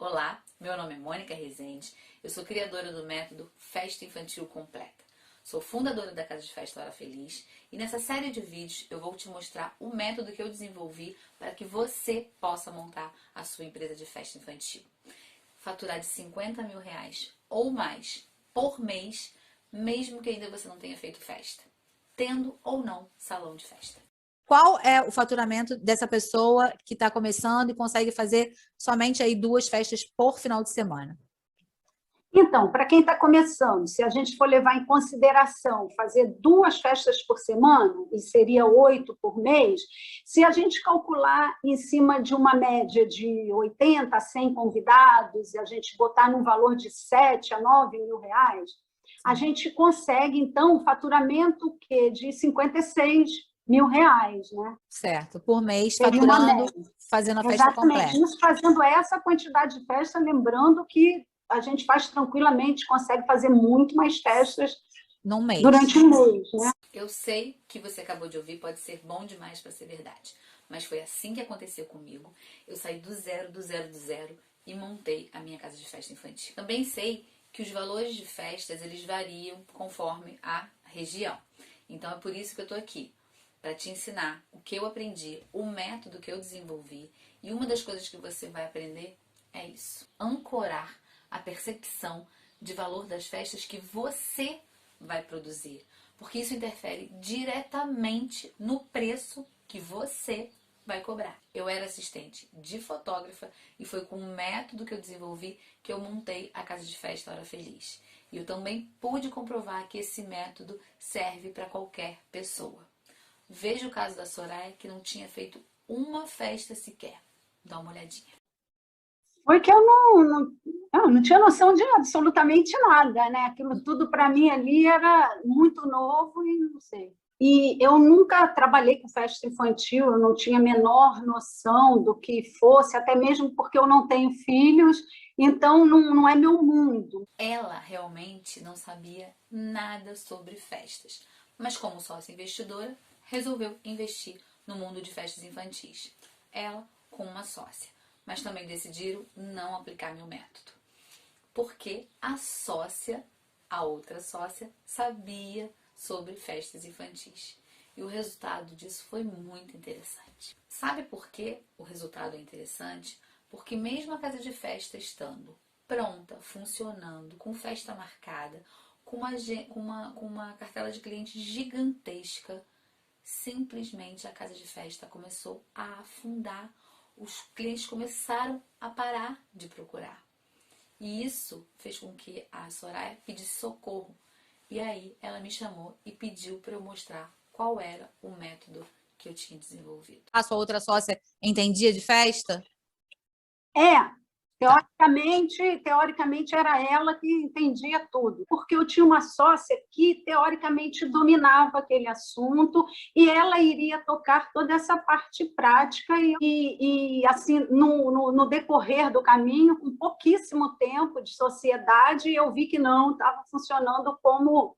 Olá, meu nome é Mônica Rezende, eu sou criadora do método Festa Infantil Completa. Sou fundadora da Casa de Festa Hora Feliz e nessa série de vídeos eu vou te mostrar o método que eu desenvolvi para que você possa montar a sua empresa de festa infantil. Faturar de R$ 50.000 ou mais por mês, mesmo que ainda você não tenha feito festa, tendo ou não salão de festa. Qual é o faturamento dessa pessoa que está começando e consegue fazer somente aí 2 festas por final de semana? Então, para quem está começando, se a gente for levar em consideração fazer 2 festas por semana, e seria 8 por mês, se a gente calcular em cima de uma média de 80 a 100 convidados, e a gente botar num valor de 7 a 9 mil reais, a gente consegue, então, um faturamento de 56 mil reais, né? Certo, por mês, Seria uma faturando, média. fazendo a festa Exatamente. completa. Isso fazendo essa quantidade de festa, lembrando que a gente faz tranquilamente, consegue fazer muito mais festas Num mês. durante um mês, né? Eu sei que você acabou de ouvir, pode ser bom demais para ser verdade, mas foi assim que aconteceu comigo. Eu saí do zero e montei a minha casa de festa infantil. Também sei que os valores de festas, eles variam conforme a região. Então é por isso que eu tô aqui, para te ensinar o que eu aprendi, o método que eu desenvolvi, e uma das coisas que você vai aprender é isso: ancorar a percepção de valor das festas que você vai produzir, porque isso interfere diretamente no preço que você vai cobrar. Eu era assistente de fotógrafa e foi com o método que eu desenvolvi que eu montei a Casa de Festa Hora Feliz. E eu também pude comprovar que esse método serve para qualquer pessoa. Veja o caso da Soraya, que não tinha feito uma festa sequer. Dá uma olhadinha. Foi que eu não tinha noção de absolutamente nada, né? Aquilo tudo para mim ali era muito novo e não sei. E eu nunca trabalhei com festa infantil, eu não tinha a menor noção do que fosse, até mesmo porque eu não tenho filhos, então não é meu mundo. Ela realmente não sabia nada sobre festas, mas como sócia investidora, resolveu investir no mundo de festas infantis. Ela com uma sócia, mas também decidiram não aplicar meu método, porque a outra sócia, sabia sobre festas infantis. E o resultado disso foi muito interessante. Sabe por que o resultado é interessante? Porque mesmo a casa de festa estando pronta, funcionando, com festa marcada, com uma cartela de clientes gigantesca, simplesmente a casa de festa começou a afundar. Os clientes começaram a parar de procurar. E isso fez com que a Soraya pedisse socorro. E aí ela me chamou e pediu para eu mostrar qual era o método que eu tinha desenvolvido. A sua outra sócia entendia de festa? Teoricamente era ela que entendia tudo, porque eu tinha uma sócia que teoricamente dominava aquele assunto e ela iria tocar toda essa parte prática e assim, no decorrer do caminho, com pouquíssimo tempo de sociedade, eu vi que não estava funcionando como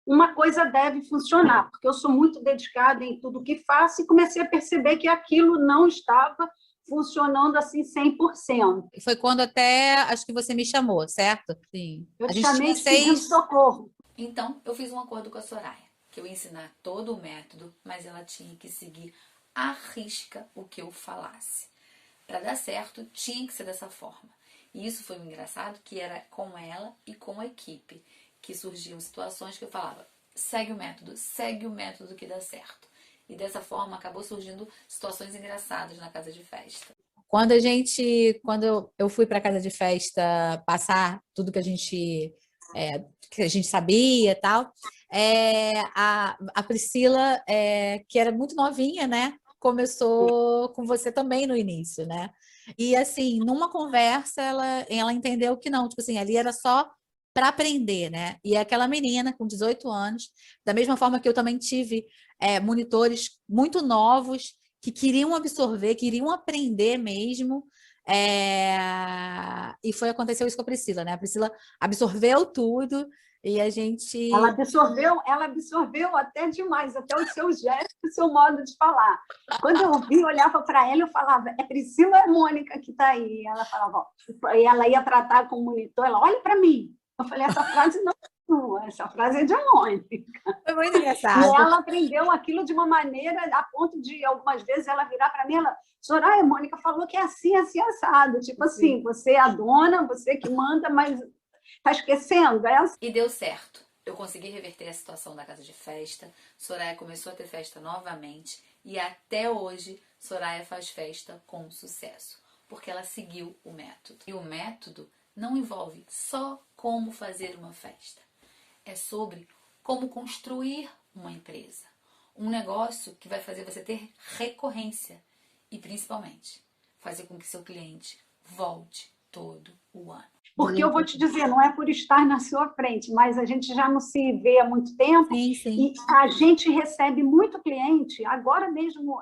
uma coisa deve funcionar, porque eu sou muito dedicada em tudo que faço e comecei a perceber que aquilo não estava funcionando assim 100%. E foi quando até, acho que você me chamou, certo? Sim. Eu A te gente chamei tinha pedindo 6... socorro. Então, eu fiz um acordo com a Soraya, que eu ia ensinar todo o método, mas ela tinha que seguir à risca o que eu falasse. Para dar certo, tinha que ser dessa forma. E isso foi engraçado, que era com ela e com a equipe, que surgiam situações que eu falava: segue o método que dá certo. E dessa forma acabou surgindo situações engraçadas na casa de festa. Quando eu fui para a casa de festa passar tudo que a gente sabia e tal, a Priscila, que era muito novinha, né? Começou com você também no início, né? E assim, numa conversa, ela entendeu que não, tipo assim, ali era só para aprender, né? E aquela menina com 18 anos, da mesma forma que eu também tive monitores muito novos que queriam absorver, queriam aprender mesmo. E aconteceu isso com a Priscila, né? A Priscila absorveu tudo E a Ela gente. absorveu até demais, até o seu gesto, o seu modo de falar. Quando eu vi, eu olhava para ela e eu falava, é Priscila ou é Mônica que está aí? Ela falava, ó, e ela ia tratar com o monitor, ela, olha para mim. Eu falei, essa frase não é sua, essa frase é de Mônica. Foi muito E engraçado. ela aprendeu aquilo de uma maneira, a ponto de, algumas vezes, ela virar para mim, ela, Soraya, a Mônica falou que é assim, assim, assado. Tipo Sim. assim, você é a dona, você que manda, mas está esquecendo, é assim. E deu certo. Eu consegui reverter a situação da casa de festa. Soraya começou a ter festa novamente. E até hoje, Soraya faz festa com sucesso. Porque ela seguiu o método. E o método não envolve só como fazer uma festa. É sobre como construir uma empresa. Um negócio que vai fazer você ter recorrência. E principalmente, fazer com que seu cliente volte todo o ano. Porque eu vou te dizer, não é por estar na sua frente, mas a gente já não se vê há muito tempo Sim, sim. e a gente recebe muito cliente. Agora mesmo,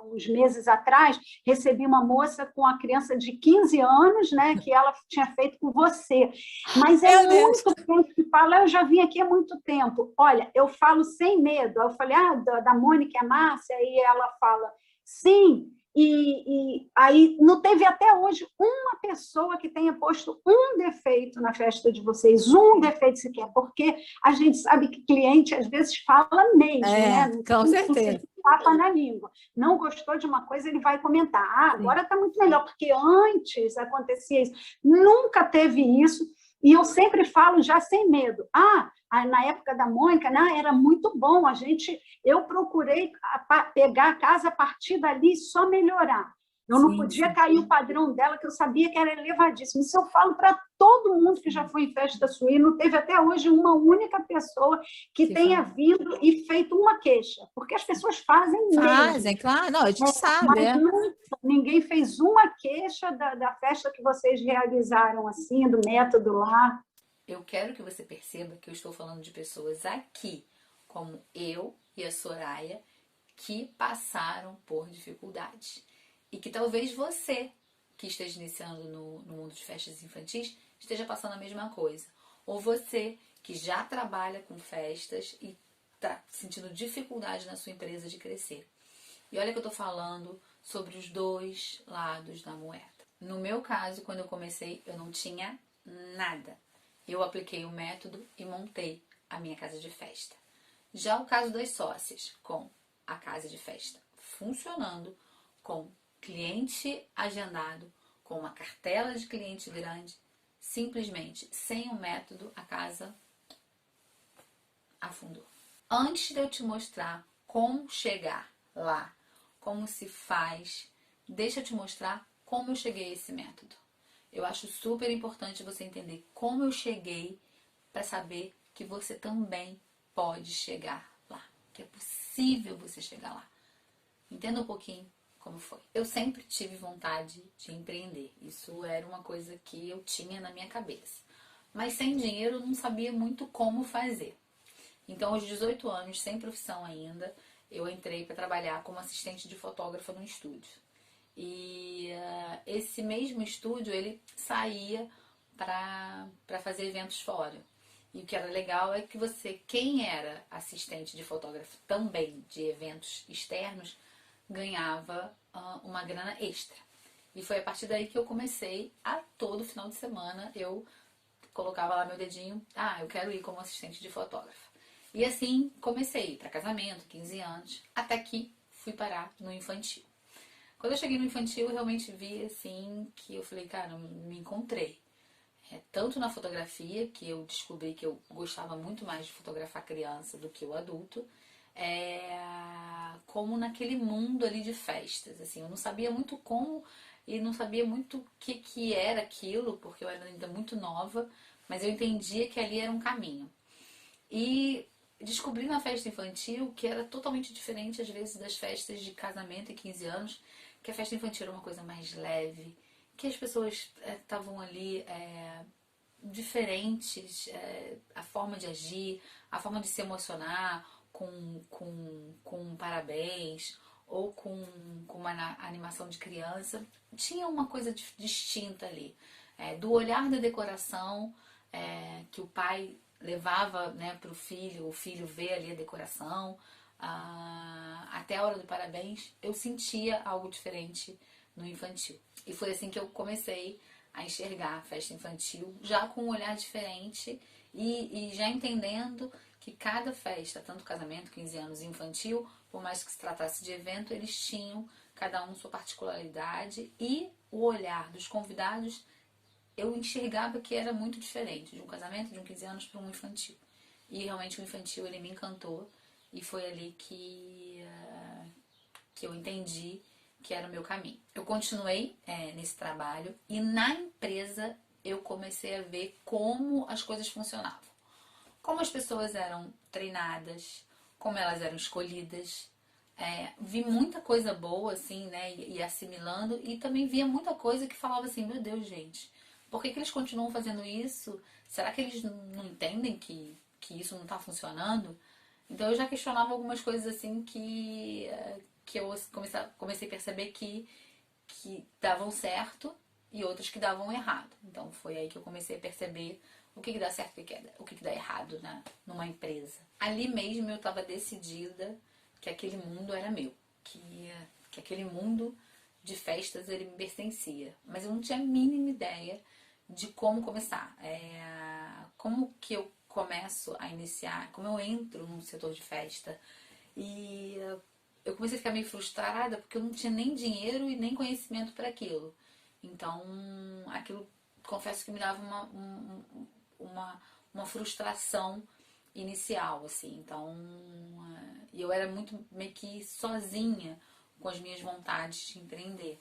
uns meses atrás, recebi uma moça com a criança de 15 anos, né, que ela tinha feito com você. Mas é muito cliente que fala, eu já vim aqui há muito tempo. Olha, eu falo sem medo. Eu falei, da Mônica e a Márcia, e ela fala, sim. E aí não teve até hoje uma pessoa que tenha posto um defeito na festa de vocês, um defeito sequer, porque a gente sabe que cliente às vezes fala mesmo, né? Com certeza. Tapa na língua. Não gostou de uma coisa, ele vai comentar. Agora está muito melhor, porque antes acontecia isso. Nunca teve isso. E eu sempre falo já sem medo. Na época da Mônica, era muito bom. Eu procurei pegar a casa a partir dali e só melhorar. Eu não podia cair o padrão dela, que eu sabia que era elevadíssimo. Isso eu falo para todo mundo que já foi em festa suína. Não teve até hoje uma única pessoa que tenha vindo e feito uma queixa, porque as pessoas fazem mesmo. Fazem, claro. Não, a gente sabe. Mas ninguém fez uma queixa da festa que vocês realizaram, assim, do método lá. Eu quero que você perceba que eu estou falando de pessoas aqui, como eu e a Soraya, que passaram por dificuldades. E que talvez você, que esteja iniciando no mundo de festas infantis, esteja passando a mesma coisa. Ou você, que já trabalha com festas e está sentindo dificuldade na sua empresa de crescer. E olha que eu estou falando sobre os dois lados da moeda. No meu caso, quando eu comecei, eu não tinha nada. Eu apliquei o método e montei a minha casa de festa. Já o caso das sócias, com a casa de festa funcionando, com cliente agendado, com uma cartela de cliente grande, simplesmente sem o método, a casa afundou. Antes de eu te mostrar como chegar lá, como se faz, deixa eu te mostrar como eu cheguei a esse método. Eu acho super importante você entender como eu cheguei para saber que você também pode chegar lá, que é possível você chegar lá. Entenda um pouquinho como foi. Eu sempre tive vontade de empreender. Isso era uma coisa que eu tinha na minha cabeça. Mas sem dinheiro eu não sabia muito como fazer. Então, aos 18 anos, sem profissão ainda, eu entrei para trabalhar como assistente de fotógrafa no estúdio. E esse mesmo estúdio, ele saía para fazer eventos fora. E o que era legal é que quem era assistente de fotógrafo também de eventos externos, ganhava uma grana extra. E foi a partir daí que eu comecei a todo final de semana, eu colocava lá meu dedinho, eu quero ir como assistente de fotógrafo. E assim comecei para casamento, 15 anos, até que fui parar no infantil. Quando eu cheguei no infantil, eu realmente vi assim que eu falei, cara, me encontrei. Tanto na fotografia, que eu descobri que eu gostava muito mais de fotografar criança do que o adulto, como naquele mundo ali de festas. Assim, eu não sabia muito como e não sabia muito o que era aquilo, porque eu era ainda muito nova, mas eu entendia que ali era um caminho. E descobri na festa infantil que era totalmente diferente, às vezes, das festas de casamento e 15 anos, que a festa infantil era uma coisa mais leve, que as pessoas estavam ali diferentes, a forma de agir, a forma de se emocionar com parabéns ou com uma animação de criança. Tinha uma coisa distinta ali. Do olhar da decoração que o pai levava, né, para o filho ver ali a decoração, até a hora do parabéns, eu sentia algo diferente no infantil. E foi assim que eu comecei a enxergar a festa infantil, já com um olhar diferente e já entendendo que cada festa, tanto casamento, 15 anos e infantil, por mais que se tratasse de evento, eles tinham cada um sua particularidade e o olhar dos convidados eu enxergava que era muito diferente de um casamento, de um 15 anos para um infantil. E realmente o infantil ele me encantou e foi ali que eu entendi que era o meu caminho. Eu continuei nesse trabalho e na empresa eu comecei a ver como as coisas funcionavam. Como as pessoas eram treinadas, como elas eram escolhidas. Vi muita coisa boa, assim, né, e assimilando, e também via muita coisa que falava assim, meu Deus, gente, por que eles continuam fazendo isso? Será que eles não entendem que isso não está funcionando? Então eu já questionava algumas coisas assim que eu comecei a perceber que davam certo e outras que davam errado. Então foi aí que eu comecei a perceber o que dá certo e o que dá errado, né, numa empresa. Ali mesmo eu estava decidida que aquele mundo era meu, que aquele mundo de festas ele me pertencia. Mas eu não tinha a mínima ideia de como começar, como que eu começo a iniciar, como eu entro num setor de festa. E eu comecei a ficar meio frustrada porque eu não tinha nem dinheiro e nem conhecimento para aquilo. Então, aquilo, confesso que me dava uma frustração inicial, assim. Então, eu era muito meio que sozinha com as minhas vontades de empreender.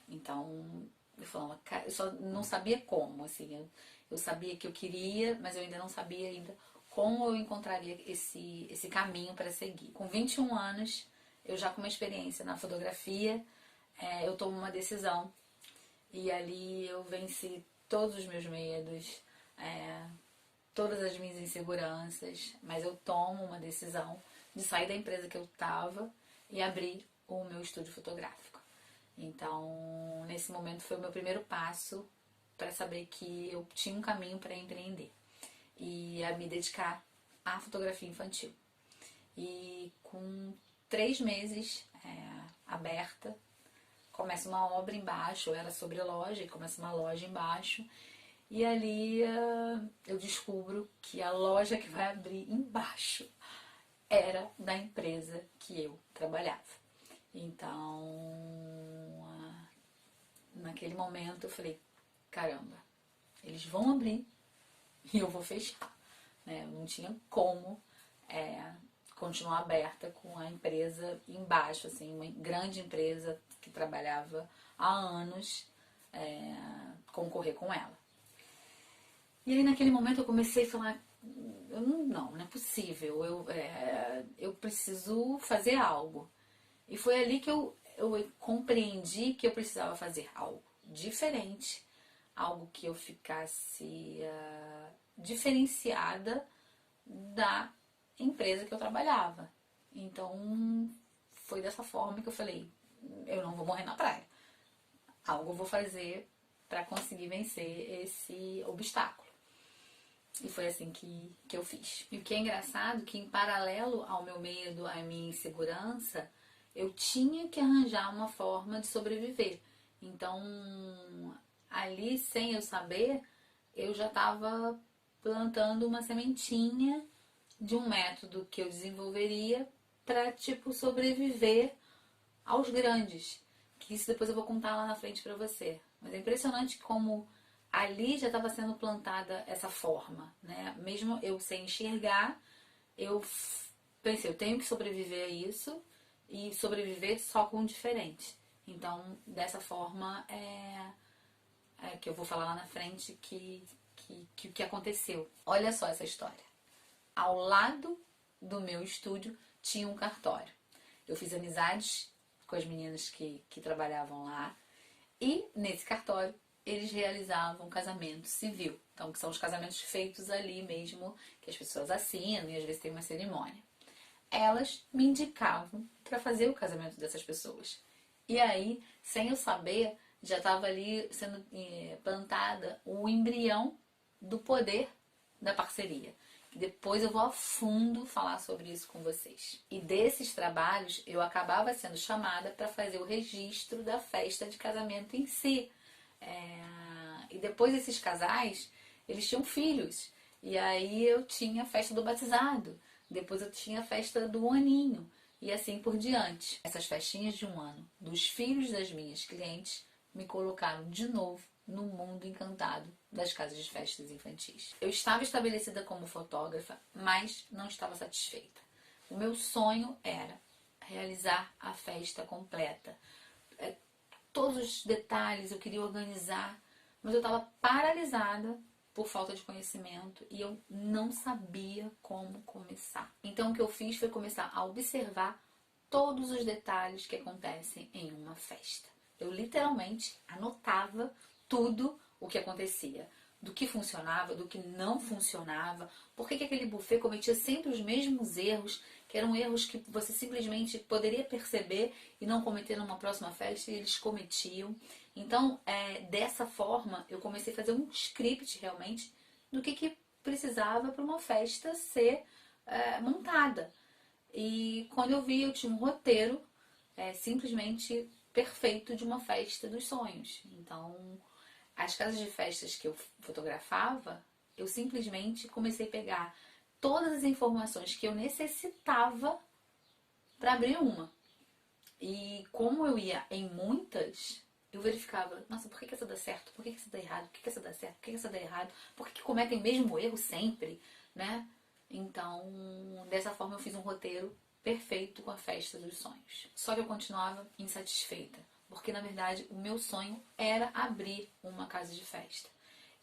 Então, eu falava, eu só não sabia como, assim. Eu sabia que eu queria, mas eu ainda não sabia ainda como eu encontraria esse caminho para seguir. Com 21 anos, eu já com uma experiência na fotografia, eu tomo uma decisão. E ali eu venci todos os meus medos, todas as minhas inseguranças, mas eu tomo uma decisão de sair da empresa que eu estava e abrir o meu estúdio fotográfico. Então, nesse momento foi o meu primeiro passo para saber que eu tinha um caminho para empreender e a me dedicar à fotografia infantil. E com 3 meses aberta, começa uma obra embaixo, era sobre loja, e começa uma loja embaixo. E ali eu descubro que a loja que vai abrir embaixo era da empresa que eu trabalhava. Então, naquele momento eu falei, caramba, eles vão abrir e eu vou fechar. Eu não tinha como continuar aberta com a empresa embaixo, assim, uma grande empresa que trabalhava há anos, concorrer com ela. E aí naquele momento eu comecei a falar, não é possível, eu preciso fazer algo. E foi ali que eu compreendi que eu precisava fazer algo diferente, algo que eu ficasse diferenciada da empresa que eu trabalhava. Então foi dessa forma que eu falei, eu não vou morrer na praia. Algo eu vou fazer para conseguir vencer esse obstáculo. E foi assim que eu fiz. E o que é engraçado, que em paralelo ao meu medo, à minha insegurança, eu tinha que arranjar uma forma de sobreviver. Então, ali, sem eu saber, eu já estava plantando uma sementinha de um método que eu desenvolveria para, sobreviver aos grandes. Que isso depois eu vou contar lá na frente para você. Mas é impressionante como ali já estava sendo plantada essa forma, né? Mesmo eu sem enxergar, eu pensei, eu tenho que sobreviver a isso e sobreviver só com o diferente. Então, dessa forma, que eu vou falar lá na frente que aconteceu. Olha só essa história. Ao lado do meu estúdio tinha um cartório. Eu fiz amizades com as meninas que trabalhavam lá e nesse cartório eles realizavam casamento civil. Então, que são os casamentos feitos ali mesmo, que as pessoas assinam e às vezes tem uma cerimônia. Elas me indicavam para fazer o casamento dessas pessoas. E aí, sem eu saber, já estava ali sendo plantada o embrião do poder da parceria. Depois eu vou a fundo falar sobre isso com vocês. E desses trabalhos eu acabava sendo chamada para fazer o registro da festa de casamento em si. E depois esses casais, eles tinham filhos. E aí eu tinha a festa do batizado. Depois eu tinha a festa do aninho. E assim por diante. Essas festinhas de um ano dos filhos das minhas clientes me colocaram de novo no mundo encantado das casas de festas infantis. Eu estava estabelecida como fotógrafa, mas não estava satisfeita. O meu sonho era realizar a festa completa. Todos os detalhes eu queria organizar, mas eu estava paralisada por falta de conhecimento e eu não sabia como começar. Então o que eu fiz foi começar a observar todos os detalhes que acontecem em uma festa. Eu literalmente anotava tudo o que acontecia, do que funcionava, do que não funcionava, por que aquele buffet cometia sempre os mesmos erros, que eram erros que você simplesmente poderia perceber e não cometer numa próxima festa, e eles cometiam. Então, dessa forma, eu comecei a fazer um script realmente do que precisava para uma festa ser montada. E quando eu vi, eu tinha um roteiro simplesmente perfeito de uma festa dos sonhos. Então, as casas de festas que eu fotografava, eu simplesmente comecei a pegar todas as informações que eu necessitava para abrir uma. E como eu ia em muitas, eu verificava, nossa, por que essa dá certo? Por que essa dá errado? Por que essa dá certo? Por que essa dá errado? Por que cometem o mesmo erro sempre? Né? Então, dessa forma eu fiz um roteiro perfeito com a festa dos sonhos. Só que eu continuava insatisfeita, porque na verdade o meu sonho era abrir uma casa de festa.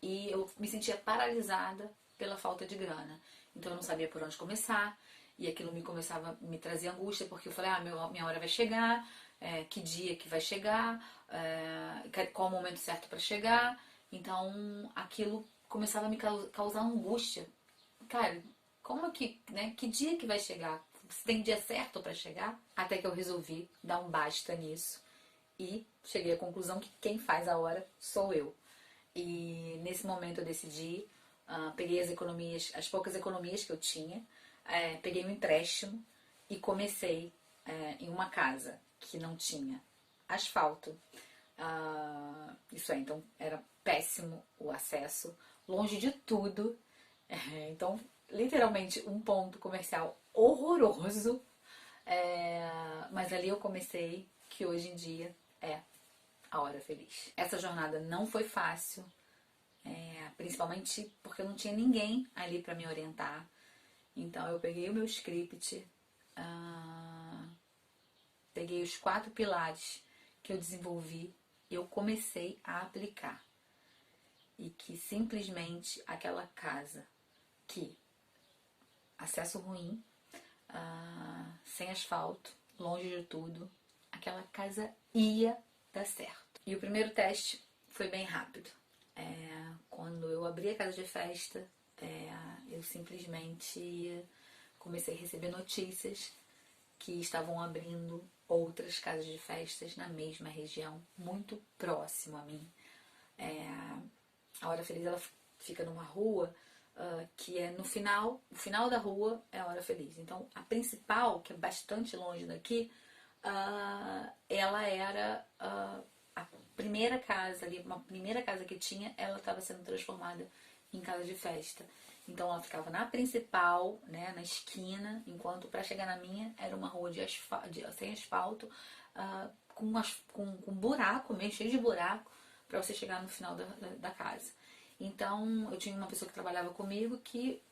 E eu me sentia paralisada pela falta de grana. Então eu não sabia por onde começar, e aquilo me trazia angústia, porque eu falei, minha hora vai chegar, que dia que vai chegar, qual o momento certo para chegar. Então aquilo começava a me causar angústia. Cara, como que, né? Que dia que vai chegar? Se tem dia certo para chegar? Até que eu resolvi dar um basta nisso e cheguei à conclusão que quem faz a hora sou eu. E nesse momento eu decidi, peguei as poucas economias que eu tinha, peguei um empréstimo e comecei em uma casa que não tinha asfalto. Isso aí, então era péssimo o acesso, longe de tudo. Então, literalmente um ponto comercial horroroso. Mas ali eu comecei, que hoje em dia é a Hora Feliz. Essa jornada não foi fácil, principalmente porque eu não tinha ninguém ali para me orientar. Então eu peguei o meu script, peguei os 4 pilares que eu desenvolvi e eu comecei a aplicar. E que simplesmente aquela casa que acesso ruim, sem asfalto, longe de tudo, aquela casa ia dar certo. E o primeiro teste foi bem rápido. Quando eu abri a casa de festa, eu simplesmente comecei a receber notícias que estavam abrindo outras casas de festas na mesma região, muito próximo a mim. A Hora Feliz ela fica numa rua que é no final, o final da rua é a Hora Feliz. Então a principal, que é bastante longe daqui, ela era a primeira casa ali, uma primeira casa que tinha, ela estava sendo transformada em casa de festa. Então ela ficava na principal, né, na esquina, enquanto para chegar na minha era uma rua sem asfalto, com buraco, meio cheio de buraco, para você chegar no final da casa. Então eu tinha uma pessoa que trabalhava comigo que,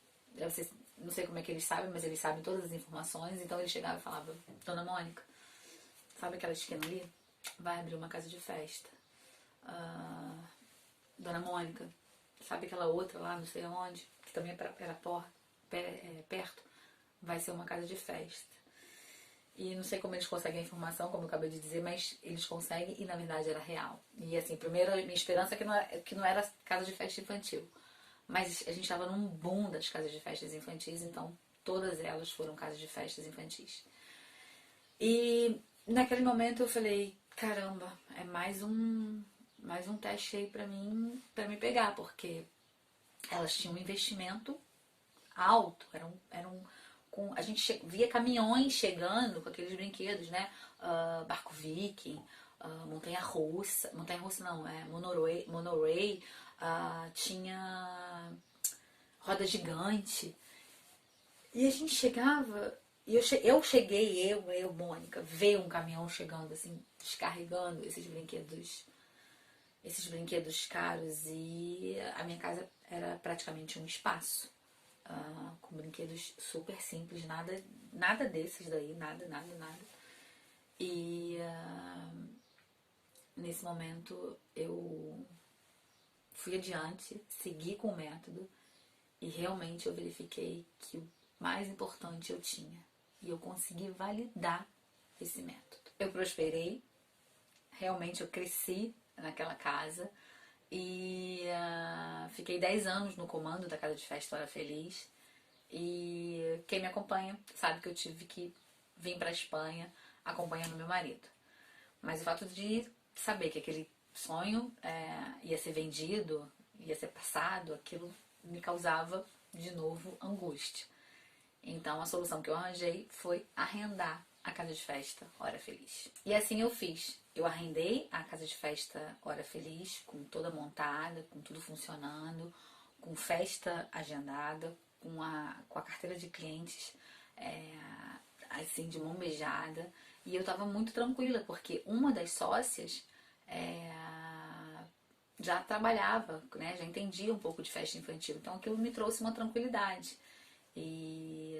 não sei como é que eles sabem, mas eles sabem todas as informações. Então ele chegava e falava, Dona Mônica, sabe aquela esquina ali? Vai abrir uma casa de festa. Dona Mônica, sabe aquela outra lá, não sei onde, que também era perto? Vai ser uma casa de festa. E não sei como eles conseguem a informação, como eu acabei de dizer, mas eles conseguem e na verdade era real. E assim, primeiro a minha esperança é que não era casa de festa infantil. Mas a gente estava num boom das casas de festas infantis, então todas elas foram casas de festas infantis. E naquele momento eu falei, caramba, é mais um teste aí pra mim, pra me pegar, porque elas tinham um investimento alto, a gente via caminhões chegando com aqueles brinquedos, né? Barco Viking, montanha-russa não, monorail, tinha roda gigante. E a gente chegava, e eu, Mônica, ver um caminhão chegando, assim, descarregando esses brinquedos caros, e a minha casa era praticamente um espaço, com brinquedos super simples, nada desses daí, nada. E nesse momento eu fui adiante, segui com o método, e realmente eu verifiquei que o mais importante eu tinha, e eu consegui validar esse método. Eu prosperei, realmente eu cresci naquela casa, e fiquei 10 anos no comando da Casa de Festa Hora Feliz. E quem me acompanha sabe que eu tive que vir para a Espanha acompanhando meu marido. Mas o fato de saber que aquele sonho ia ser vendido, ia ser passado, aquilo me causava de novo angústia. Então a solução que eu arranjei foi arrendar a Casa de Festa Hora Feliz. E assim eu fiz. Eu arrendei a Casa de Festa Hora Feliz, com toda montada, com tudo funcionando, com festa agendada, com a carteira de clientes assim, de mão beijada. E eu estava muito tranquila, porque uma das sócias já trabalhava, né, já entendia um pouco de festa infantil. Então aquilo me trouxe uma tranquilidade. E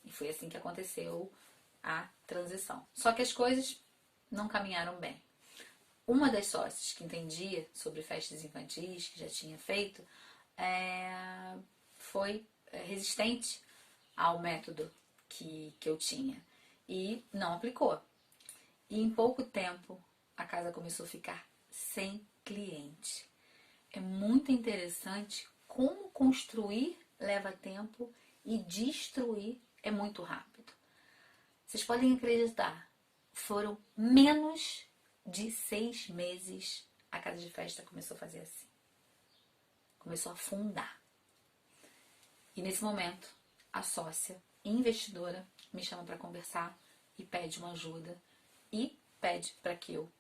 foi assim que aconteceu a transição. Só que as coisas não caminharam bem. Uma das sócias que entendia sobre festas infantis, que já tinha feito, foi resistente ao método que eu tinha e não aplicou. E em pouco tempo a casa começou a ficar sem cliente. É muito interessante como construir leva tempo e destruir é muito rápido. Vocês podem acreditar, foram menos de 6 meses a casa de festa começou a fazer assim. Começou a afundar. E nesse momento, a sócia investidora me chama para conversar e pede uma ajuda e pede para que eu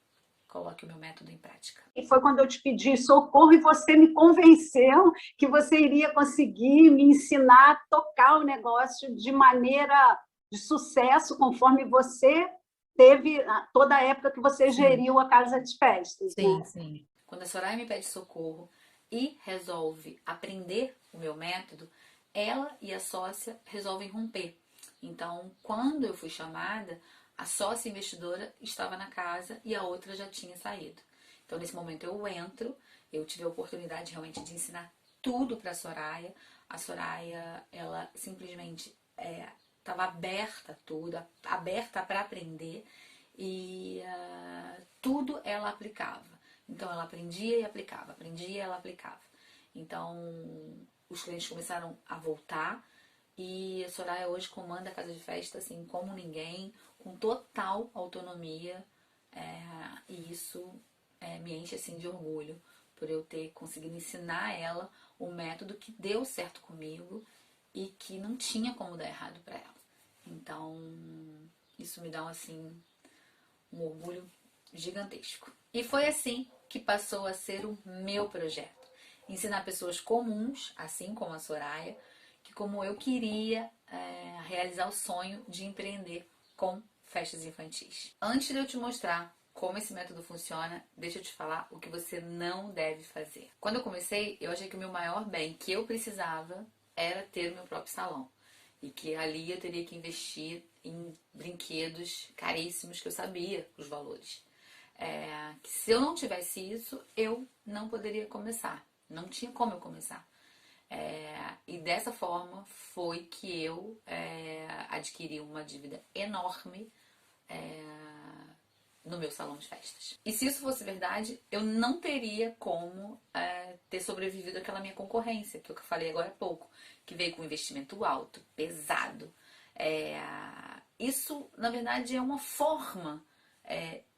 coloque o meu método em prática. E foi quando eu te pedi socorro e você me convenceu que você iria conseguir me ensinar a tocar o negócio de maneira de sucesso, conforme você teve toda a época que você geriu a casa de festas. Sim, né? sim. Quando a Soraya me pede socorro e resolve aprender o meu método, ela e a sócia resolvem romper. Então, quando eu fui chamada, a sócia investidora estava na casa e a outra já tinha saído. Então, nesse momento eu entro, eu tive a oportunidade realmente de ensinar tudo para a Soraya. A Soraya, ela simplesmente estava aberta a tudo, aberta para aprender, e tudo ela aplicava. Então ela aprendia e aplicava, aprendia e ela aplicava. Então os clientes começaram a voltar, e a Soraya hoje comanda a casa de festa assim como ninguém, com total autonomia, e isso me enche assim de orgulho por eu ter conseguido ensinar ela o método que deu certo comigo e que não tinha como dar errado para ela. Então isso me dá assim um orgulho gigantesco. E foi assim que passou a ser o meu projeto. Ensinar pessoas comuns, assim como a Soraya, que como eu queria realizar o sonho de empreender com festas infantis. Antes de eu te mostrar como esse método funciona, deixa eu te falar o que você não deve fazer. Quando eu comecei, eu achei que o meu maior bem que eu precisava era ter o meu próprio salão. E que ali eu teria que investir em brinquedos caríssimos que eu sabia os valores. Que se eu não tivesse isso, eu não poderia começar. Não tinha como eu começar. E dessa forma foi que eu adquiri uma dívida enorme no meu salão de festas. E se isso fosse verdade, eu não teria como ter sobrevivido àquela minha concorrência, que é o que eu falei agora há pouco, que veio com investimento alto, pesado. Isso, na verdade, é uma forma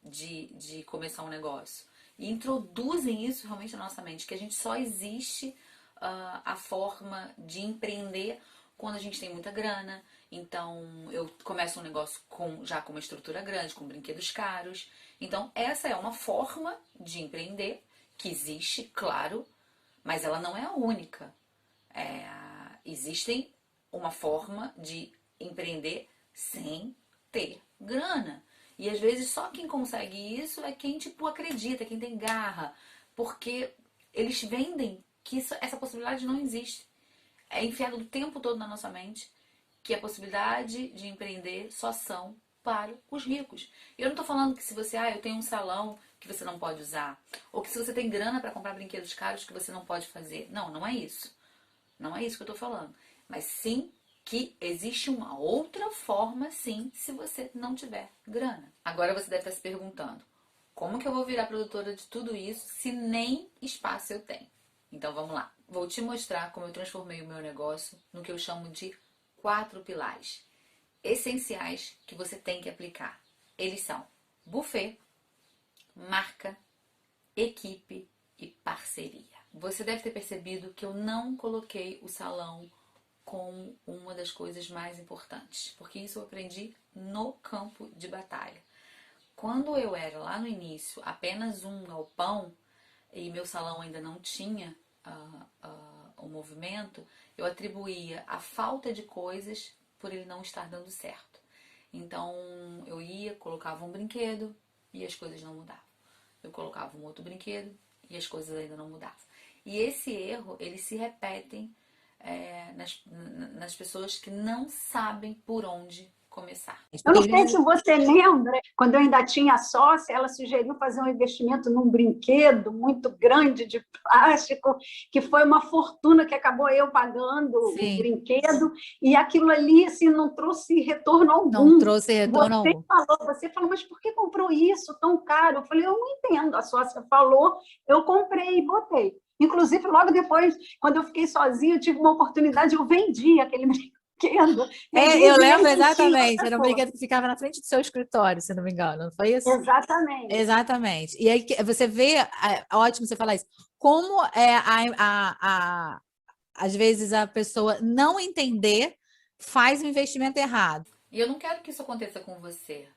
de começar um negócio. E introduzem isso realmente na nossa mente, que a gente só existe a forma de empreender quando a gente tem muita grana. Então, eu começo um negócio já com uma estrutura grande, com brinquedos caros. Então, essa é uma forma de empreender que existe, claro, mas ela não é a única. Existem uma forma de empreender sem ter grana. E às vezes só quem consegue isso é quem, tipo, acredita, quem tem garra. Porque eles vendem que essa possibilidade não existe. É enfiado o tempo todo na nossa mente que a possibilidade de empreender só são para os ricos. Eu não tô falando que se você, eu tenho um salão que você não pode usar, ou que se você tem grana para comprar brinquedos caros que você não pode fazer. Não, não é isso. Não é isso que eu tô falando. Mas sim que existe uma outra forma, sim, se você não tiver grana. Agora você deve estar se perguntando, como que eu vou virar produtora de tudo isso se nem espaço eu tenho? Então vamos lá. Vou te mostrar como eu transformei o meu negócio no que eu chamo de 4 pilares essenciais que você tem que aplicar. Eles são buffet, marca, equipe e parceria. Você deve ter percebido que eu não coloquei o salão como uma das coisas mais importantes, porque isso eu aprendi no campo de batalha. Quando eu era lá no início apenas um galpão e meu salão ainda não tinha o movimento, eu atribuía a falta de coisas por ele não estar dando certo. Então eu ia, colocava um brinquedo e as coisas não mudavam. Eu colocava um outro brinquedo e as coisas ainda não mudavam. E esse erro, eles se repetem nas pessoas que não sabem por onde começar. Eu não sei se você lembra, quando eu ainda tinha sócia, ela sugeriu fazer um investimento num brinquedo muito grande de plástico, que foi uma fortuna que acabou eu pagando o brinquedo, e aquilo ali assim, não trouxe retorno algum. Não trouxe retorno algum. Você falou, mas por que comprou isso tão caro? Eu falei, eu não entendo. A sócia falou, eu comprei e botei. Inclusive, logo depois, quando eu fiquei sozinha, eu tive uma oportunidade, eu vendi aquele brinquedo. Eu lembro exatamente, era um brinquedo que ficava na frente do seu escritório, se não me engano, não foi isso? Exatamente. Exatamente. E aí você vê, ótimo você falar isso, como às vezes a pessoa não entender faz o investimento errado. E eu não quero que isso aconteça com você.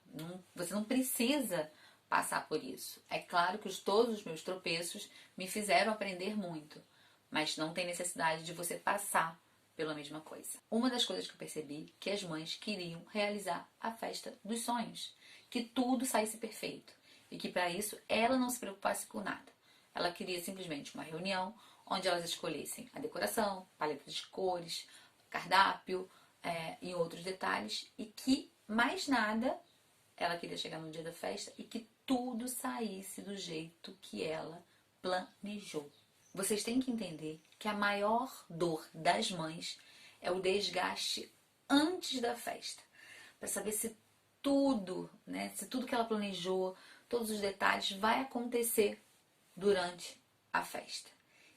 Você não precisa passar por isso. É claro que todos os meus tropeços me fizeram aprender muito, mas não tem necessidade de você passar pela mesma coisa. Uma das coisas que eu percebi que as mães queriam realizar a festa dos sonhos, que tudo saísse perfeito e que para isso ela não se preocupasse com nada. Ela queria simplesmente uma reunião onde elas escolhessem a decoração, paleta de cores, cardápio e outros detalhes, e que mais nada, ela queria chegar no dia da festa e que tudo saísse do jeito que ela planejou. Vocês têm que entender que a maior dor das mães é o desgaste antes da festa. Para saber se tudo, se tudo que ela planejou, todos os detalhes, vai acontecer durante a festa.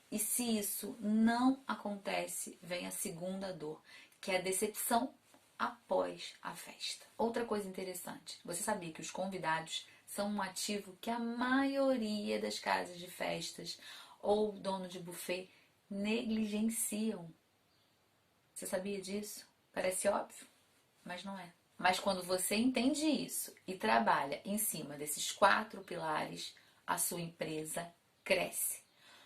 E se isso não acontece, vem a segunda dor, que é a decepção após a festa. Outra coisa interessante, você sabia que os convidados são um ativo que a maioria das casas de festas ou dono de buffet negligenciam? Você sabia disso? Parece óbvio, mas não é. Mas quando você entende isso e trabalha em cima desses 4 pilares, a sua empresa cresce.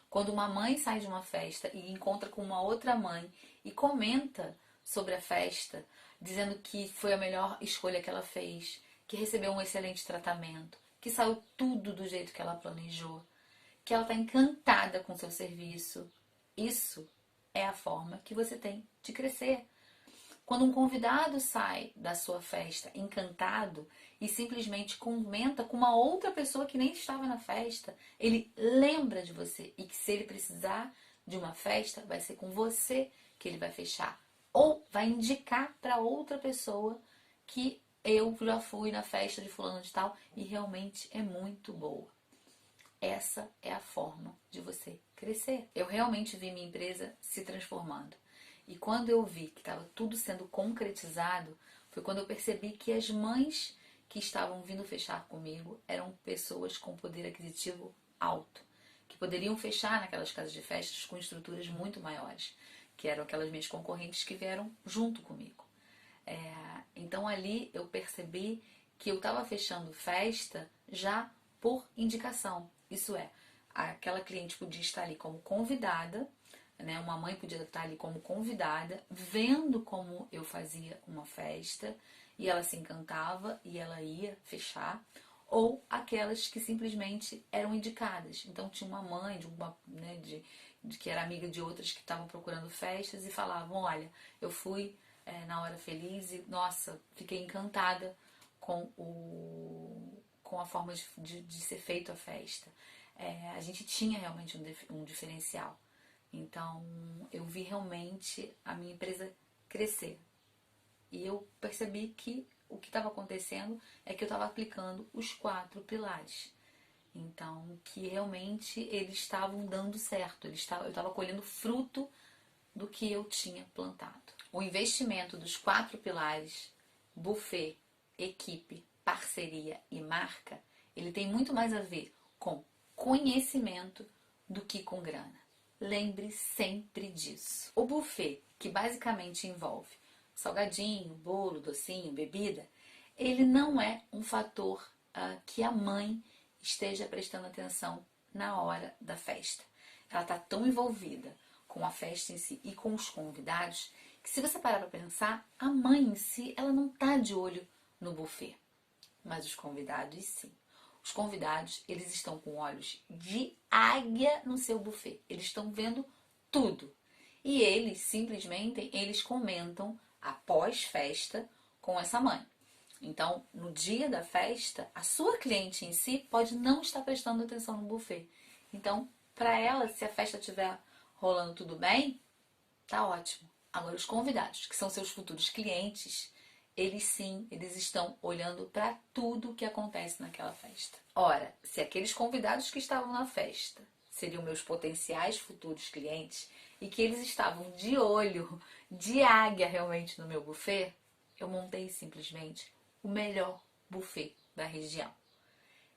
Quando uma mãe sai de uma festa e encontra com uma outra mãe e comenta sobre a festa, dizendo que foi a melhor escolha que ela fez, que recebeu um excelente tratamento, que saiu tudo do jeito que ela planejou, que ela está encantada com o seu serviço. Isso é a forma que você tem de crescer. Quando um convidado sai da sua festa encantado e simplesmente comenta com uma outra pessoa que nem estava na festa, ele lembra de você e que se ele precisar de uma festa, vai ser com você que ele vai fechar. Ou vai indicar para outra pessoa que eu já fui na festa de fulano de tal e realmente é muito boa. Essa é a forma de você crescer. Eu realmente vi minha empresa se transformando. E quando eu vi que estava tudo sendo concretizado, foi quando eu percebi que as mães que estavam vindo fechar comigo eram pessoas com poder aquisitivo alto, que poderiam fechar naquelas casas de festas com estruturas muito maiores, que eram aquelas minhas concorrentes que vieram junto comigo. Então ali eu percebi que eu estava fechando festa já por indicação. Isso é, aquela cliente podia estar ali como convidada, né? Uma mãe podia estar ali como convidada, vendo como eu fazia uma festa, e ela se encantava e ela ia fechar, ou aquelas que simplesmente eram indicadas. Então tinha uma mãe de que era amiga de outras que estavam procurando festas e falavam, olha, eu fui na hora feliz e, nossa, fiquei encantada com a forma de ser feita a festa. A gente tinha realmente um diferencial. Então, eu vi realmente a minha empresa crescer. E eu percebi que o que estava acontecendo é que eu estava aplicando os 4 pilares. Então, que realmente eles estavam dando certo. Eu estava colhendo fruto do que eu tinha plantado. O investimento dos 4 pilares, buffet, equipe, parceria e marca, ele tem muito mais a ver com conhecimento do que com grana. Lembre sempre disso. O buffet, que basicamente envolve salgadinho, bolo, docinho, bebida, ele não é um fator que a mãe esteja prestando atenção na hora da festa. Ela está tão envolvida com a festa em si e com os convidados que, se você parar para pensar, a mãe em si ela não está de olho no buffet, mas os convidados sim. Os convidados, eles estão com olhos de águia no seu buffet. Eles estão vendo tudo. E eles, simplesmente, eles comentam após festa com essa mãe. Então, no dia da festa, a sua cliente em si pode não estar prestando atenção no buffet. Então, para ela, se a festa estiver rolando tudo bem, tá ótimo. Agora, os convidados, que são seus futuros clientes, eles sim, eles estão olhando para tudo que acontece naquela festa. Ora, se aqueles convidados que estavam na festa seriam meus potenciais futuros clientes e que eles estavam de olho, de águia realmente no meu buffet, eu montei simplesmente o melhor buffet da região.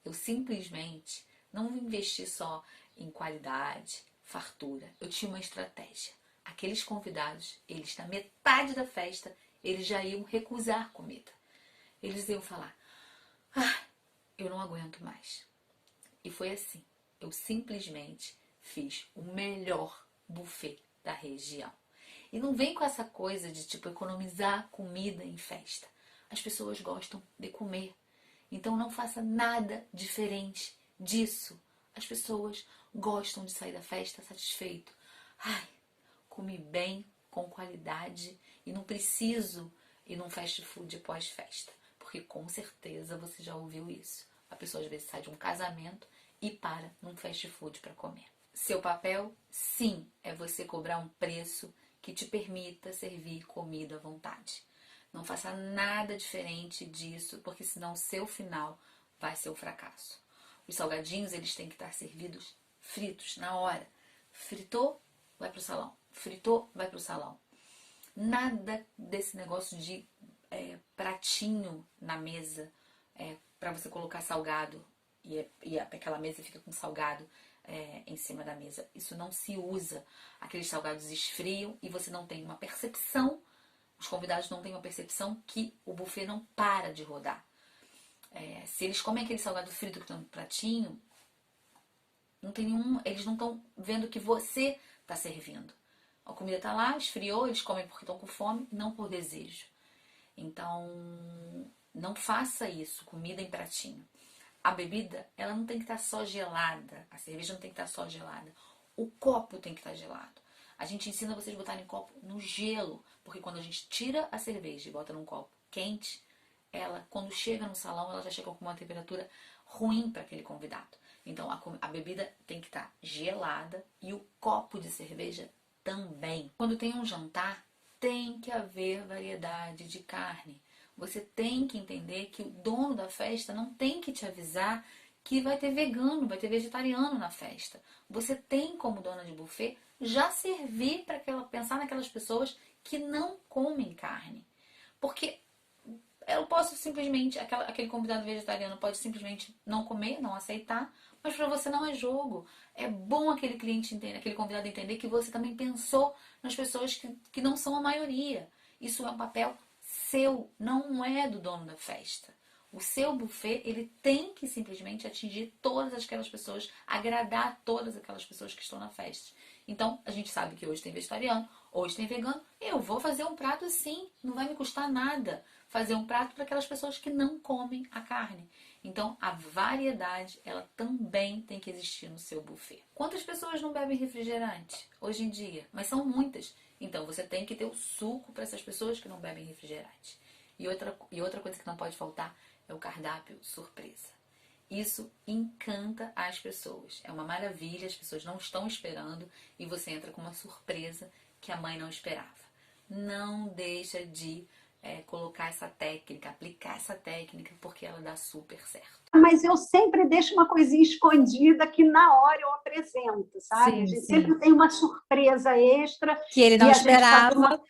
Eu simplesmente não investi só em qualidade, fartura. Eu tinha uma estratégia. Aqueles convidados, eles na metade da festa, eles já iam recusar comida. Eles iam falar, eu não aguento mais. E foi assim. Eu simplesmente fiz o melhor buffet da região. E não vem com essa coisa de tipo economizar comida em festa. As pessoas gostam de comer. Então não faça nada diferente disso. As pessoas gostam de sair da festa satisfeito. Comi bem, com qualidade e não preciso ir num fast food pós-festa. Porque com certeza você já ouviu isso. A pessoa às vezes sai de um casamento e para num fast food para comer. Seu papel, sim, é você cobrar um preço que te permita servir comida à vontade. Não faça nada diferente disso, porque senão o seu final vai ser o fracasso. Os salgadinhos, eles têm que estar servidos fritos, na hora. Fritou, vai pro salão. Fritou, vai pro salão. Nada desse negócio de pratinho na mesa para você colocar salgado e aquela mesa fica com salgado em cima da mesa. Isso não se usa. Aqueles salgados esfriam e você não tem uma percepção, os convidados não têm uma percepção que o buffet não para de rodar. Se eles comem aquele salgado frito que está no pratinho, não tem nenhum, eles não estão vendo que você está servindo. A comida está lá, esfriou, eles comem porque estão com fome, não por desejo. Então, não faça isso, comida em pratinho. A bebida, ela não tem que estar só gelada. A cerveja não tem que estar só gelada. O copo tem que estar gelado. A gente ensina vocês a botarem copo no gelo. Porque quando a gente tira a cerveja e bota num copo quente, ela, quando chega no salão, ela já chega com uma temperatura ruim para aquele convidado. Então, a bebida tem que estar gelada e o copo de cerveja também. Quando tem um jantar, tem que haver variedade de carne. Você tem que entender que o dono da festa não tem que te avisar que vai ter vegano, vai ter vegetariano na festa. Você tem, como dona de buffet, já servir para pensar naquelas pessoas que não comem carne. Porque Eu posso simplesmente, aquele convidado vegetariano pode simplesmente não comer, não aceitar, mas para você não é jogo. É bom aquele cliente entender, aquele convidado entender que você também pensou nas pessoas que não são a maioria. Isso é um papel seu, não é do dono da festa. O seu buffet, ele tem que simplesmente atingir todas aquelas pessoas, agradar todas aquelas pessoas que estão na festa. Então, a gente sabe que hoje tem vegetariano, hoje tem vegano. Eu vou fazer um prato sim, não vai me custar nada fazer um prato para aquelas pessoas que não comem a carne. Então, a variedade, ela também tem que existir no seu buffet. Quantas pessoas não bebem refrigerante hoje em dia? Mas são muitas. Então, você tem que ter o suco para essas pessoas que não bebem refrigerante. E outra coisa que não pode faltar é o cardápio surpresa. Isso encanta as pessoas. É uma maravilha, as pessoas não estão esperando e você entra com uma surpresa que a mãe não esperava. Não deixa de colocar essa técnica, aplicar essa técnica, porque ela dá super certo. Mas eu sempre deixo uma coisinha escondida que na hora eu apresento, sabe? Sim, A gente sim. sempre tem uma surpresa extra. Que ele não e a gente faz esperava. uma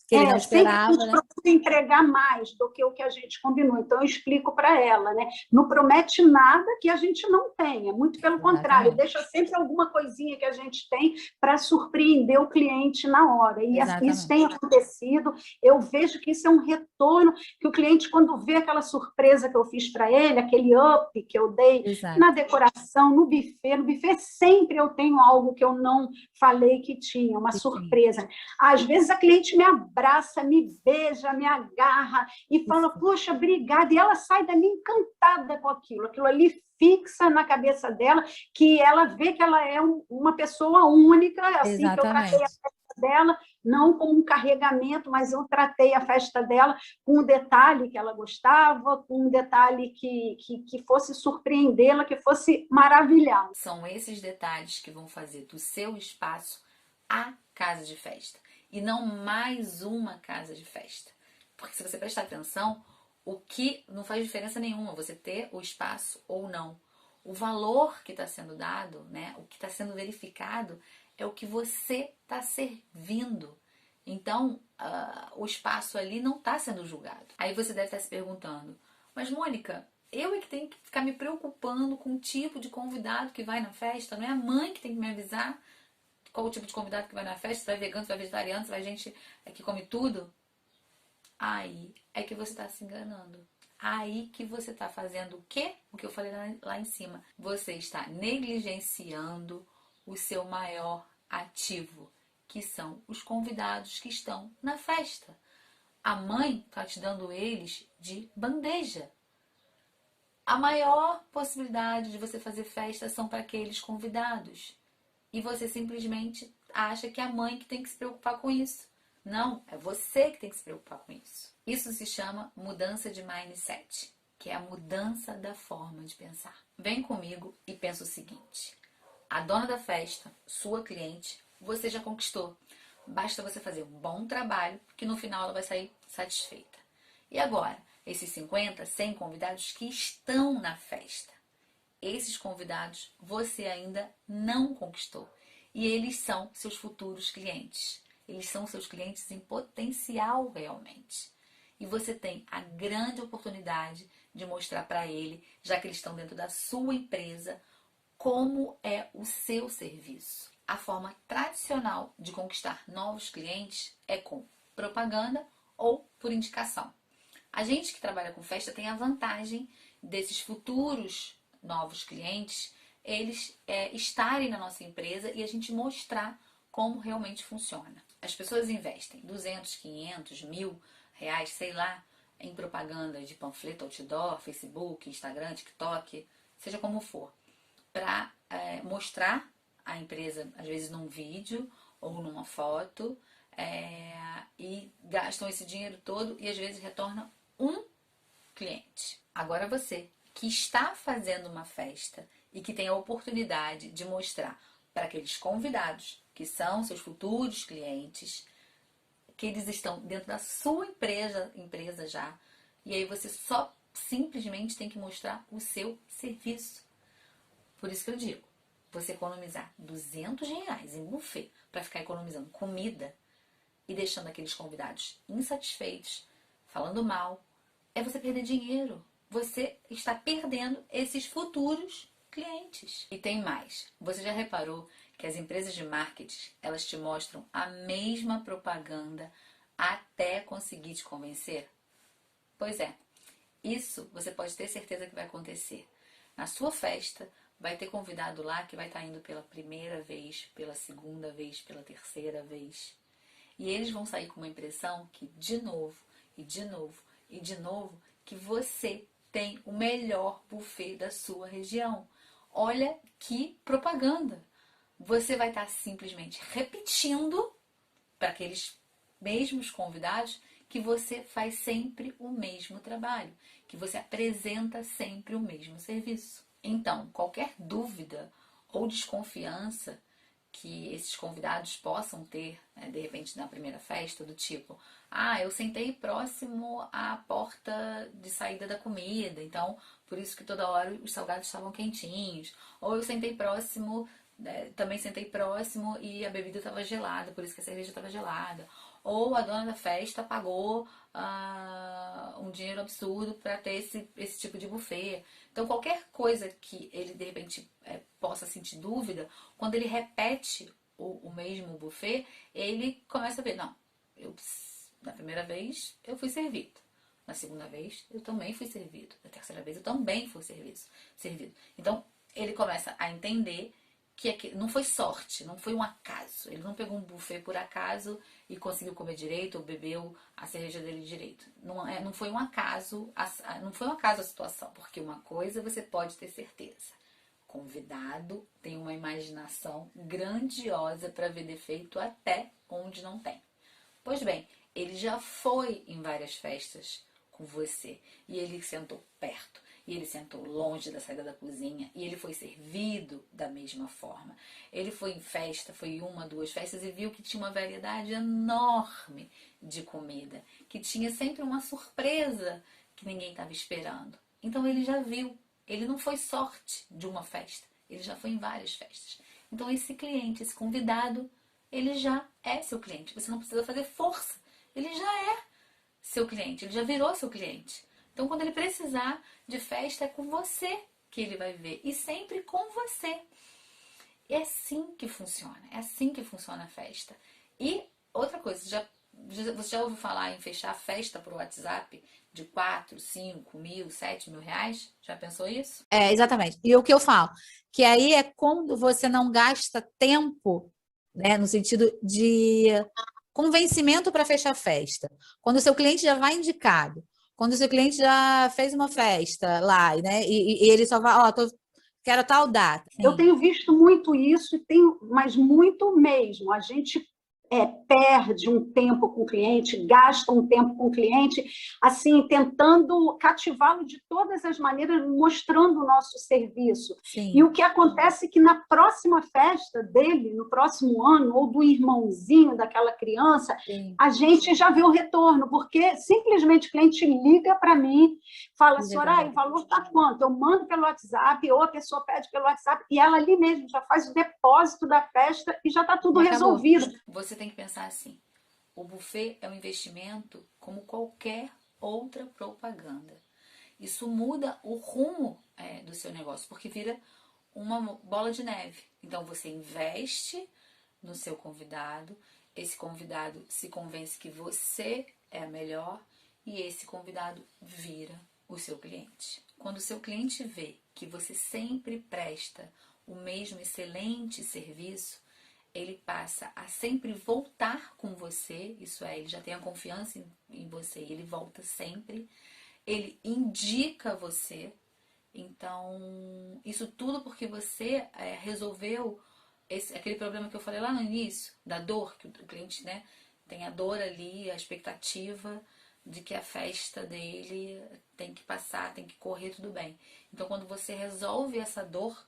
Que ele não sempre a esperava, gente né? procura entregar mais do que o que a gente combinou. Então, eu explico para ela, né? Não promete nada que a gente não tenha, muito pelo contrário, Exatamente. deixa sempre alguma coisinha que a gente tem para surpreender o cliente na hora. E isso Exatamente. tem acontecido. Eu vejo que isso é um retorno, que o cliente, quando vê aquela surpresa que eu fiz para ele, aquele up que eu dei Exato. na decoração, no buffet sempre eu tenho algo que eu não falei que tinha, uma surpresa. Às vezes a cliente me abraça, me beija, me agarra e fala, poxa, obrigada. E ela sai dali encantada com aquilo. Aquilo ali fixa na cabeça dela, que ela vê que ela é uma pessoa única, assim que eu tratei a festa dela, não como um carregamento, mas eu tratei a festa dela com um detalhe que ela gostava, com um detalhe que fosse surpreendê-la, que fosse maravilhar. São esses detalhes que vão fazer do seu espaço a casa de festa. E não mais uma casa de festa. Porque se você prestar atenção, o que não faz diferença nenhuma você ter o espaço ou não. O valor que está sendo dado, né, o que está sendo verificado, é o que você está servindo. Então, o espaço ali não está sendo julgado. Aí você deve estar se perguntando, mas Mônica, eu é que tenho que ficar me preocupando com o tipo de convidado que vai na festa? Não é a mãe que tem que me avisar qual o tipo de convidado que vai na festa? Se vai vegano, se vai vegetariano, se vai gente que come tudo? Aí é que você está se enganando. Aí que você está fazendo o quê? O que eu falei lá em cima. Você está negligenciando o seu maior ativo, que são os convidados que estão na festa. A mãe está te dando eles de bandeja. A maior possibilidade de você fazer festa são para aqueles convidados. E você simplesmente acha que é a mãe que tem que se preocupar com isso. Não, é você que tem que se preocupar com isso. Isso se chama mudança de mindset, que é a mudança da forma de pensar. Vem comigo e pensa o seguinte. A dona da festa, sua cliente, você já conquistou. Basta você fazer um bom trabalho, que no final ela vai sair satisfeita. E agora, esses 50, 100 convidados que estão na festa. Esses convidados você ainda não conquistou. E eles são seus futuros clientes. Eles são seus clientes em potencial realmente. E você tem a grande oportunidade de mostrar para ele, já que eles estão dentro da sua empresa, como é o seu serviço. A forma tradicional de conquistar novos clientes é com propaganda ou por indicação. A gente que trabalha com festa tem a vantagem desses futuros novos clientes, eles estarem na nossa empresa e a gente mostrar como realmente funciona. As pessoas investem 200, 500, R$1.000, sei lá, em propaganda de panfleto, outdoor, Facebook, Instagram, TikTok, seja como for, para mostrar a empresa, às vezes num vídeo ou numa foto, e gastam esse dinheiro todo e às vezes retorna um cliente. Agora você, que está fazendo uma festa e que tem a oportunidade de mostrar para aqueles convidados, que são seus futuros clientes, que eles estão dentro da sua empresa já, e aí você só simplesmente tem que mostrar o seu serviço. Por isso que eu digo, você economizar R$200 em buffet para ficar economizando comida e deixando aqueles convidados insatisfeitos, falando mal, é você perder dinheiro. Você está perdendo esses futuros clientes. E tem mais. Você já reparou que as empresas de marketing, elas te mostram a mesma propaganda até conseguir te convencer? Pois é. Isso você pode ter certeza que vai acontecer. Na sua festa, vai ter convidado lá que vai estar indo pela primeira vez, pela segunda vez, pela terceira vez. E eles vão sair com uma impressão que, de novo, e de novo, e de novo, que você tem o melhor buffet da sua região. Olha que propaganda! Você vai estar simplesmente repetindo para aqueles mesmos convidados que você faz sempre o mesmo trabalho, que você apresenta sempre o mesmo serviço. Então, qualquer dúvida ou desconfiança que esses convidados possam ter, né, de repente na primeira festa, do tipo, eu sentei próximo à porta de saída da comida, então por isso que toda hora os salgados estavam quentinhos, ou eu sentei próximo, também sentei próximo e a bebida estava gelada, por isso que a cerveja estava gelada, ou a dona da festa pagou um dinheiro absurdo para ter esse tipo de buffet. Então, qualquer coisa que ele, de repente, possa sentir dúvida, quando ele repete o mesmo buffet, ele começa a ver, não, na primeira vez eu fui servido. Na segunda vez eu também fui servido. Na terceira vez eu também fui servido. Então, ele começa a entender que não foi sorte, não foi um acaso. Ele não pegou um buffet por acaso e conseguiu comer direito ou bebeu a cerveja dele direito. Não foi um acaso, não foi um acaso a situação, porque uma coisa você pode ter certeza. Convidado tem uma imaginação grandiosa para ver defeito até onde não tem. Pois bem, ele já foi em várias festas com você e ele sentou perto. E ele sentou longe da saída da cozinha e ele foi servido da mesma forma. Ele foi em festa, foi em uma, duas festas e viu que tinha uma variedade enorme de comida, que tinha sempre uma surpresa que ninguém estava esperando. Então ele já viu, ele não foi sorte de uma festa, ele já foi em várias festas. Então esse cliente, esse convidado, ele já é seu cliente. Você não precisa fazer força, ele já é seu cliente, ele já virou seu cliente. Então, quando ele precisar de festa, é com você que ele vai ver. E sempre com você. É assim que funciona. É assim que funciona a festa. E outra coisa, você já ouviu falar em fechar festa por WhatsApp de 4, 5 mil, 7 mil reais? Já pensou isso? Exatamente. E o que eu falo? Que aí é quando você não gasta tempo, né, no sentido de convencimento para fechar festa. Quando o seu cliente já vai indicado. Quando o seu cliente já fez uma festa lá, né? E ele só vai, quero tal data. Eu tenho visto muito isso, mas muito mesmo. A gente perde um tempo com o cliente, gasta um tempo com o cliente, assim, tentando cativá-lo de todas as maneiras, mostrando o nosso serviço. Sim. E o que acontece é que na próxima festa dele, no próximo ano, ou do irmãozinho daquela criança, Sim. a gente já vê o retorno, porque simplesmente o cliente liga para mim, fala, Soraya, o valor está quanto? Eu mando pelo WhatsApp, ou a pessoa pede pelo WhatsApp, e ela ali mesmo já faz o depósito da festa e já está tudo resolvido. Você tem que pensar assim, o buffet é um investimento como qualquer outra propaganda. Isso muda o rumo do seu negócio, porque vira uma bola de neve. Então você investe no seu convidado, esse convidado se convence que você é a melhor e esse convidado vira o seu cliente. Quando o seu cliente vê que você sempre presta o mesmo excelente serviço, ele passa a sempre voltar com você, isso é, ele já tem a confiança em você, ele volta sempre, ele indica você. Então, isso tudo porque você resolveu aquele problema que eu falei lá no início, da dor, que o cliente, né, tem a dor ali, a expectativa de que a festa dele tem que passar, tem que correr tudo bem. Então, quando você resolve essa dor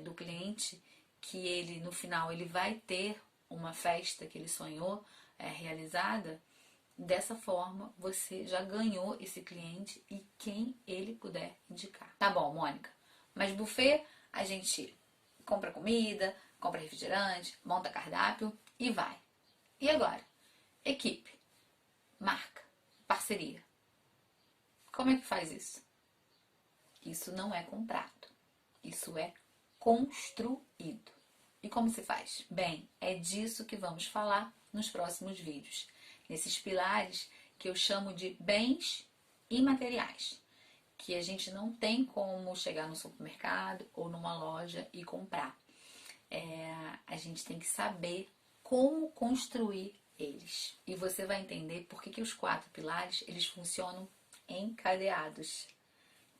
do cliente, que ele, no final, ele vai ter uma festa que ele sonhou realizada, dessa forma, você já ganhou esse cliente e quem ele puder indicar. Tá bom, Mônica, mas buffet, a gente compra comida, compra refrigerante, monta cardápio e vai. E agora? Equipe, marca, parceria. Como é que faz isso? Isso não é comprado. Isso é construído. E como se faz? Bem, é disso que vamos falar nos próximos vídeos. Nesses pilares que eu chamo de bens imateriais, que a gente não tem como chegar no supermercado ou numa loja e comprar. A gente tem que saber como construir eles. E você vai entender por que os 4 pilares eles funcionam encadeados.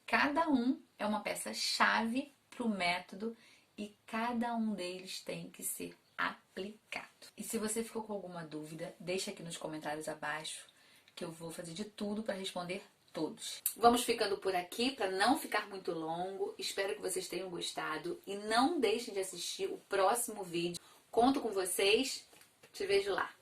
Cada um é uma peça-chave para o método e cada um deles tem que ser aplicado. E se você ficou com alguma dúvida, deixa aqui nos comentários abaixo que eu vou fazer de tudo para responder todos. Vamos ficando por aqui para não ficar muito longo. Espero que vocês tenham gostado e não deixem de assistir o próximo vídeo. Conto com vocês. Te vejo lá.